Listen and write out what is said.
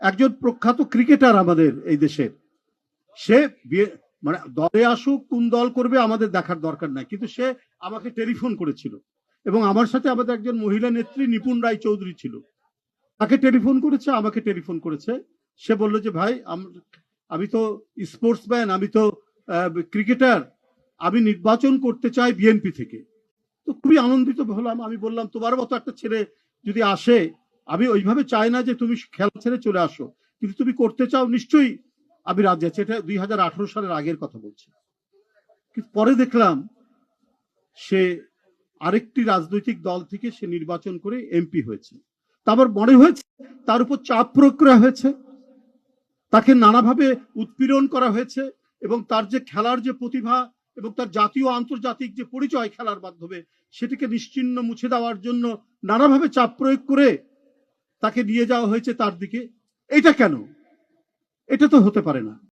একজন প্রখ্যাত ক্রিকেটার আমাদের এই দেশের, সে মানে দলে আসুক কোন দল করবে আমাদের দেখার দরকার নাই, কিন্তু সে আমাকে টেলিফোন করেছিল এবং আমার সাথে আমাদের একজন মহিলা নেত্রী নিপুণ রায় চৌধুরী ছিল, তাকে টেলিফোন করেছে, আমাকে টেলিফোন করেছে। সে বলল যে ভাই আমি তো স্পোর্টসম্যান, আমি তো ক্রিকেটার, আমি নির্বাচন করতে চাই বিএনপি থেকে। তো খুবই আনন্দিত হলাম। আমি বললাম তোমার মতো একটা ছেলে যদি আসে, আমি ওইভাবে চাই না যে তুমি খেলা ছেড়ে চলে আসো, কিন্তু তুমি করতে চাও নিশ্চয়ই আমি রাজি আছি। এটা 2018 সালের আগের কথা বলছি। কিন্তু পরে দেখলাম সে আরেকটি রাজনৈতিক দল থেকে সে নির্বাচন করে এমপি হয়েছে। তারপর মনে হয়েছে তার উপর চাপ প্রয়োগ করা হয়েছে, তাকে নানাভাবে উৎপীড়ন করা হয়েছে এবং তার যে খেলার যে প্রতিভা এবং তার জাতীয় আন্তর্জাতিক যে পরিচয় খেলার মাধ্যমে, সেটিকে নিশ্চিহ্ন মুছে দেওয়ার জন্য নানাভাবে চাপ প্রয়োগ করে তাকে নিয়ে যাওয়া হয়েছে তার দিকে। এটা কেন? এটা তো হতে পারে না।